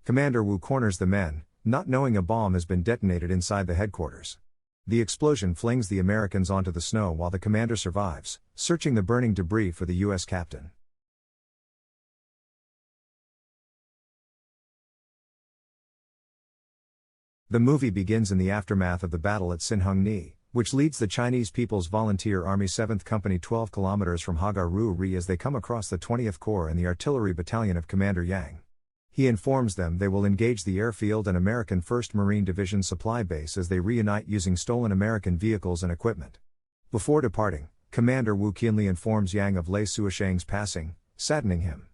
Commander Wu corners the men, not knowing a bomb has been detonated inside the headquarters. The explosion flings the Americans onto the snow while the commander survives, searching the burning debris for the U.S. captain. The movie begins in the aftermath of the battle at Sinhung-ni, which leads the Chinese People's Volunteer Army 7th Company 12 kilometers from Hagaru-ri as they come across the 20th Corps and the artillery battalion of Commander Yang. He informs them they will engage the airfield and American 1st Marine Division supply base as they reunite using stolen American vehicles and equipment. Before departing, Commander Wu keenly informs Yang of Lei Suisheng's passing, saddening him.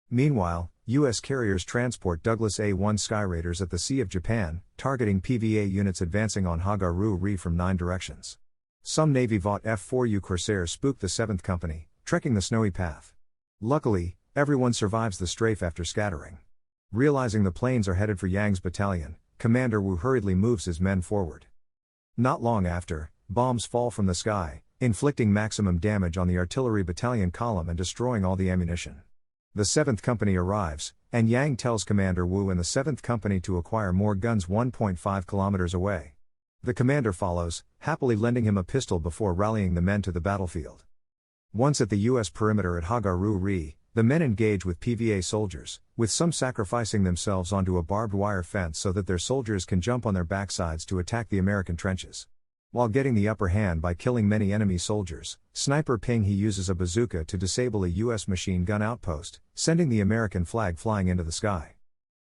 Meanwhile, U.S. carriers transport Douglas A-1 Sky Raiders at the Sea of Japan, targeting PVA units advancing on Hagaru-ri from 9 directions. Some Navy Vought F-4U Corsairs spook the 7th Company, trekking the snowy path. Luckily, everyone survives the strafe after scattering. Realizing the planes are headed for Yang's battalion, Commander Wu hurriedly moves his men forward. Not long after, bombs fall from the sky, inflicting maximum damage on the artillery battalion column and destroying all the ammunition. The 7th Company arrives, and Yang tells Commander Wu and the 7th Company to acquire more guns 1.5 kilometers away. The commander follows, happily lending him a pistol before rallying the men to the battlefield. Once at the U.S. perimeter at Hagaru-ri, the men engage with PVA soldiers, with some sacrificing themselves onto a barbed wire fence so that their soldiers can jump on their backsides to attack the American trenches. While getting the upper hand by killing many enemy soldiers, Sniper Ping he uses a bazooka to disable a U.S. machine gun outpost, sending the American flag flying into the sky.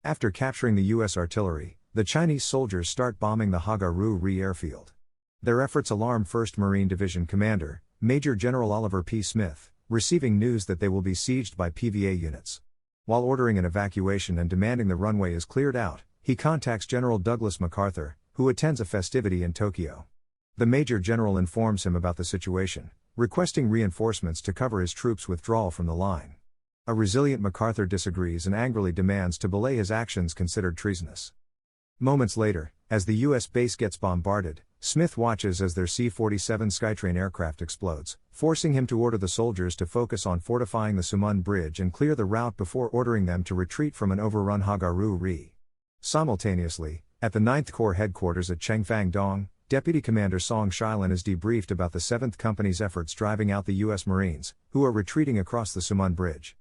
After capturing the U.S. artillery, the Chinese soldiers start bombing the Hagaru-ri airfield. Their efforts alarm 1st Marine Division Commander, Major General Oliver P. Smith, receiving news that they will be sieged by PVA units. While ordering an evacuation and demanding the runway is cleared out, he contacts General Douglas MacArthur, who attends a festivity in Tokyo. The Major General informs him about the situation, requesting reinforcements to cover his troops' withdrawal from the line. A resilient MacArthur disagrees and angrily demands to belay his actions considered treasonous. Moments later, as the U.S. base gets bombarded, Smith watches as their C-47 Skytrain aircraft explodes, forcing him to order the soldiers to focus on fortifying the Sumun Bridge and clear the route before ordering them to retreat from an overrun Hagaru-ri. Simultaneously, at the 9th Corps headquarters at Chengfang-dong, Deputy Commander Song Shilin is debriefed about the 7th Company's efforts driving out the U.S. Marines, who are retreating across the Sumun Bridge.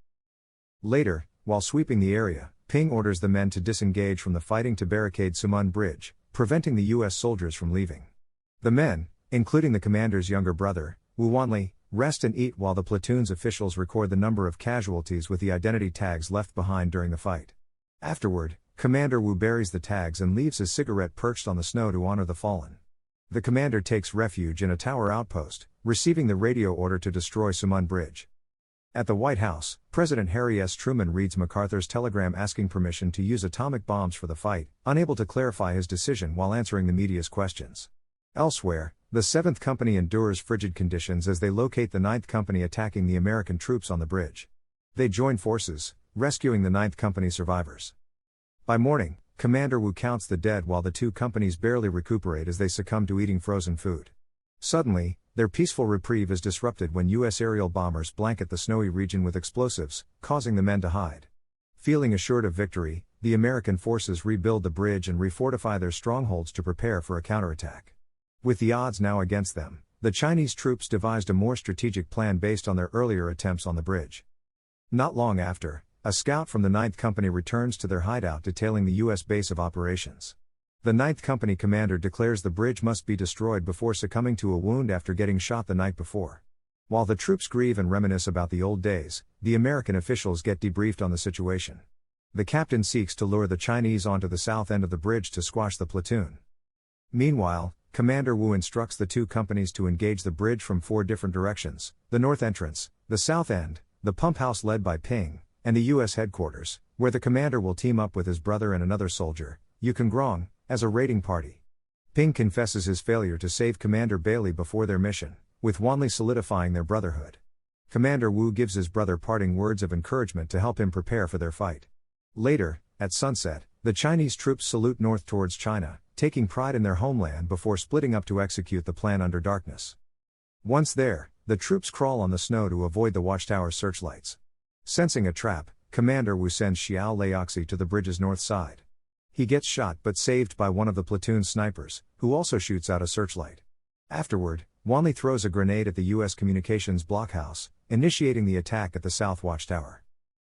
Later, while sweeping the area, Ping orders the men to disengage from the fighting to barricade Sumun Bridge, preventing the U.S. soldiers from leaving. The men, including the commander's younger brother, Wu Wanli, rest and eat while the platoon's officials record the number of casualties with the identity tags left behind during the fight. Afterward, Commander Wu buries the tags and leaves his cigarette perched on the snow to honor the fallen. The commander takes refuge in a tower outpost, receiving the radio order to destroy Sumun Bridge. At the White House, President Harry S. Truman reads MacArthur's telegram asking permission to use atomic bombs for the fight, unable to clarify his decision while answering the media's questions. Elsewhere, the 7th Company endures frigid conditions as they locate the 9th Company attacking the American troops on the bridge. They join forces, rescuing the 9th Company survivors. By morning, Commander Wu counts the dead while the two companies barely recuperate as they succumb to eating frozen food. Suddenly, their peaceful reprieve is disrupted when U.S. aerial bombers blanket the snowy region with explosives, causing the men to hide. Feeling assured of victory, the American forces rebuild the bridge and refortify their strongholds to prepare for a counterattack. With the odds now against them, the Chinese troops devised a more strategic plan based on their earlier attempts on the bridge. Not long after, a scout from the 9th Company returns to their hideout detailing the U.S. base of operations. The 9th Company commander declares the bridge must be destroyed before succumbing to a wound after getting shot the night before. While the troops grieve and reminisce about the old days, the American officials get debriefed on the situation. The captain seeks to lure the Chinese onto the south end of the bridge to squash the platoon. Meanwhile, Commander Wu instructs the two companies to engage the bridge from 4 different directions: the north entrance, the south end, the pump house led by Ping, and the U.S. headquarters, where the commander will team up with his brother and another soldier, Yukon Grong, as a raiding party. Ping confesses his failure to save Commander Bailey before their mission, with Wanli solidifying their brotherhood. Commander Wu gives his brother parting words of encouragement to help him prepare for their fight. Later, at sunset, the Chinese troops salute north towards China, taking pride in their homeland before splitting up to execute the plan under darkness. Once there, the troops crawl on the snow to avoid the watchtower's searchlights. Sensing a trap, Commander Wu sends Xiao Laoxi to the bridge's north side. He gets shot but saved by one of the platoon's snipers, who also shoots out a searchlight. Afterward, Wanli throws a grenade at the U.S. communications blockhouse, initiating the attack at the South Watchtower.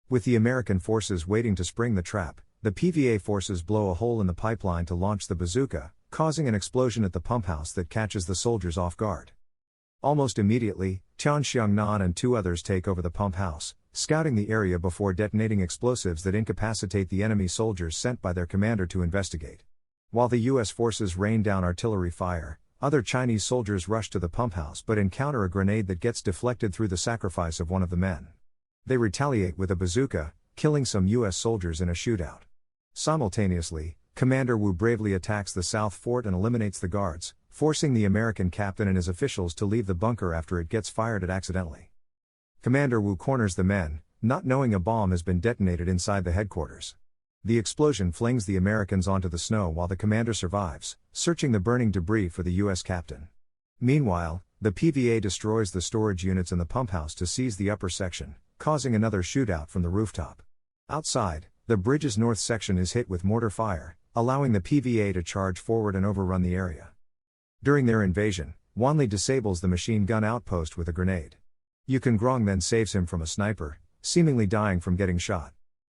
With the American forces waiting to spring the trap, the PVA forces blow a hole in the pipeline to launch the bazooka, causing an explosion at the pump house that catches the soldiers off guard. Almost immediately, Tian Xiangnan and 2 others take over the pump house, scouting the area before detonating explosives that incapacitate the enemy soldiers sent by their commander to investigate. While the U.S. forces rain down artillery fire, other Chinese soldiers rush to the pump house but encounter a grenade that gets deflected through the sacrifice of one of the men. They retaliate with a bazooka, killing some U.S. soldiers in a shootout. Simultaneously, Commander Wu bravely attacks the South Fort and eliminates the guards, forcing the American captain and his officials to leave the bunker after it gets fired at accidentally. Commander Wu corners the men, not knowing a bomb has been detonated inside the headquarters. The explosion flings the Americans onto the snow while the commander survives, searching the burning debris for the U.S. captain. Meanwhile, the PVA destroys the storage units in the pump house to seize the upper section, causing another shootout from the rooftop. Outside, the bridge's north section is hit with mortar fire, allowing the PVA to charge forward and overrun the area. During their invasion, Wanli disables the machine gun outpost with a grenade. Yukon Grong then saves him from a sniper, seemingly dying from getting shot.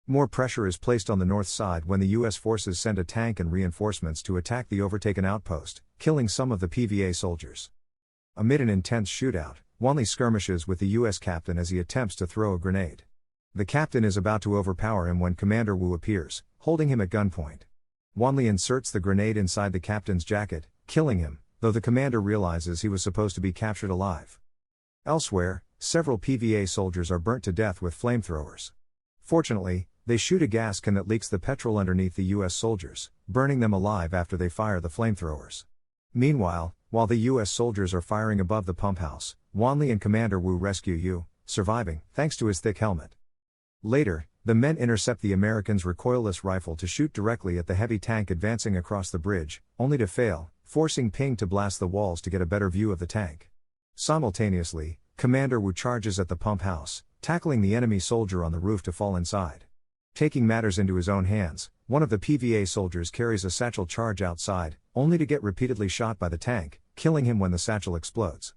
More pressure is placed on the north side when the U.S. forces send a tank and reinforcements to attack the overtaken outpost, killing some of the PVA soldiers. Amid an intense shootout, Wanli skirmishes with the U.S. captain as he attempts to throw a grenade. The captain is about to overpower him when Commander Wu appears, holding him at gunpoint. Wanli inserts the grenade inside the captain's jacket, killing him, though the commander realizes he was supposed to be captured alive. Elsewhere, several PVA soldiers are burnt to death with flamethrowers. Fortunately, they shoot a gas can that leaks the petrol underneath the U.S. soldiers, burning them alive after they fire the flamethrowers. Meanwhile, while the U.S. soldiers are firing above the pump house, Wanli and Commander Wu rescue Yu, surviving, thanks to his thick helmet. Later, the men intercept the Americans' recoilless rifle to shoot directly at the heavy tank advancing across the bridge, only to fail, forcing Ping to blast the walls to get a better view of the tank. Simultaneously, Commander Wu charges at the pump house, tackling the enemy soldier on the roof to fall inside. Taking matters into his own hands, one of the PVA soldiers carries a satchel charge outside, only to get repeatedly shot by the tank, killing him when the satchel explodes.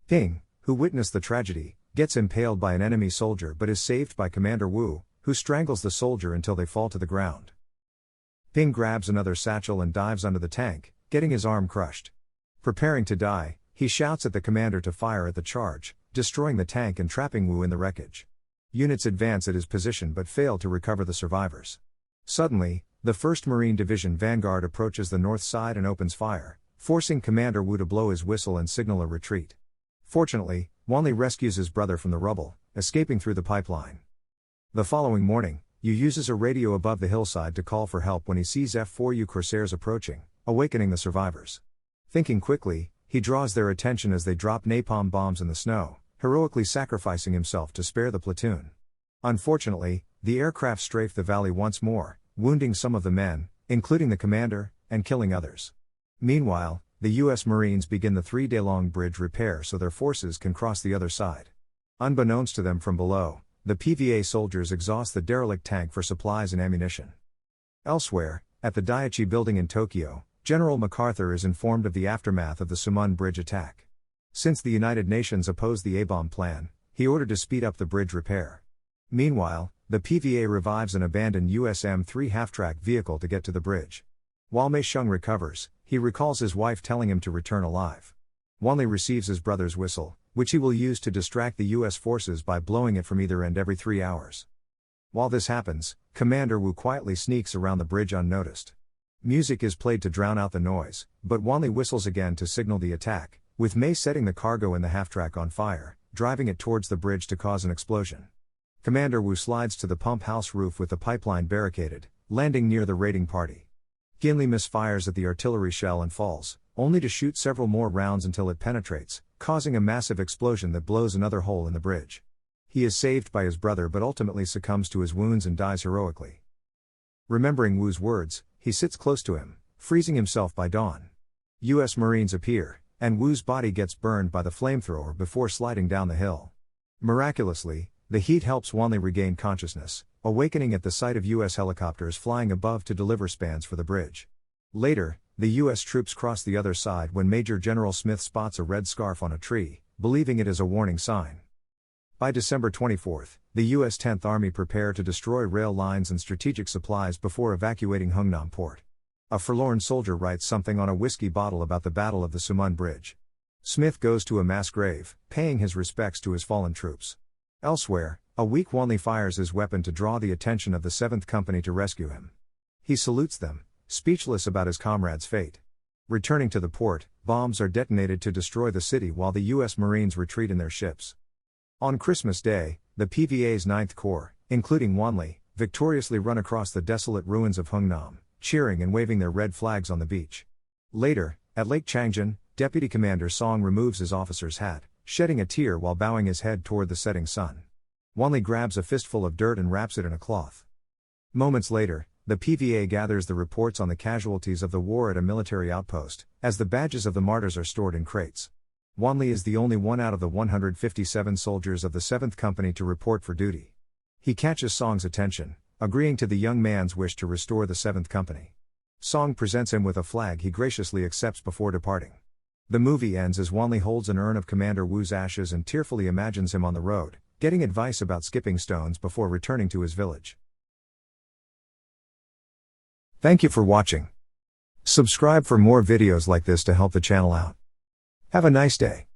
Ping, who witnessed the tragedy, gets impaled by an enemy soldier but is saved by Commander Wu, who strangles the soldier until they fall to the ground. Ping grabs another satchel and dives under the tank, getting his arm crushed. Preparing to die, he shouts at the commander to fire at the charge, destroying the tank and trapping Wu in the wreckage. Units advance at his position but fail to recover the survivors. Suddenly, the 1st Marine Division Vanguard approaches the north side and opens fire, forcing Commander Wu to blow his whistle and signal a retreat. Fortunately, Wanli rescues his brother from the rubble, escaping through the pipeline. The following morning, Yu uses a radio above the hillside to call for help when he sees F-4U Corsairs approaching, awakening the survivors. Thinking quickly, he draws their attention as they drop napalm bombs in the snow, heroically sacrificing himself to spare the platoon. Unfortunately, the aircraft strafe the valley once more, wounding some of the men, including the commander, and killing others. Meanwhile, the U.S. Marines begin the 3-day-long bridge repair so their forces can cross the other side. Unbeknownst to them from below, the PVA soldiers exhaust the derelict tank for supplies and ammunition. Elsewhere, at the Daiichi building in Tokyo, General MacArthur is informed of the aftermath of the Sumun Bridge attack. Since the United Nations opposed the A-bomb plan, he ordered to speed up the bridge repair. Meanwhile, the PVA revives an abandoned US M3 half-track vehicle to get to the bridge. While Mei Sheng recovers, he recalls his wife telling him to return alive. Wanli receives his brother's whistle, which he will use to distract the US forces by blowing it from either end every 3 hours. While this happens, Commander Wu quietly sneaks around the bridge unnoticed. Music is played to drown out the noise, but Wanli whistles again to signal the attack, with Mei setting the cargo in the half-track on fire, driving it towards the bridge to cause an explosion. Commander Wu slides to the pump house roof with the pipeline barricaded, landing near the raiding party. Ginli misfires at the artillery shell and falls, only to shoot several more rounds until it penetrates, causing a massive explosion that blows another hole in the bridge. He is saved by his brother but ultimately succumbs to his wounds and dies heroically. Remembering Wu's words, he sits close to him, freezing himself by dawn. U.S. Marines appear, and Wu's body gets burned by the flamethrower before sliding down the hill. Miraculously, The heat helps Wanli regain consciousness, awakening at the sight of U.S. helicopters flying above to deliver spans for the bridge. Later, the U.S. troops cross the other side when Major General Smith spots a red scarf on a tree, believing it is a warning sign. By December 24, the U.S. 10th Army prepare to destroy rail lines and strategic supplies before evacuating Hungnam port. A forlorn soldier writes something on a whiskey bottle about the Battle of the Sumun Bridge. Smith goes to a mass grave, paying his respects to his fallen troops. Elsewhere, a weak Wanli fires his weapon to draw the attention of the 7th Company to rescue him. He salutes them, speechless about his comrade's fate. Returning to the port, bombs are detonated to destroy the city while the U.S. Marines retreat in their ships. On Christmas Day, the PVA's 9th Corps, including Wanli, victoriously run across the desolate ruins of Hungnam, cheering and waving their red flags on the beach. Later, at Lake Changjin, Deputy Commander Song removes his officer's hat, shedding a tear while bowing his head toward the setting sun. Wanli grabs a fistful of dirt and wraps it in a cloth. Moments later, the PVA gathers the reports on the casualties of the war at a military outpost, as the badges of the martyrs are stored in crates. Wanli is the only one out of the 157 soldiers of the 7th Company to report for duty. He catches Song's attention, agreeing to the young man's wish to restore the 7th Company. Song presents him with a flag he graciously accepts before departing. The movie ends as Wanli holds an urn of Commander Wu's ashes and tearfully imagines him on the road, getting advice about skipping stones before returning to his village. Thank you for watching. Subscribe for more videos like this to help the channel out. Have a nice day.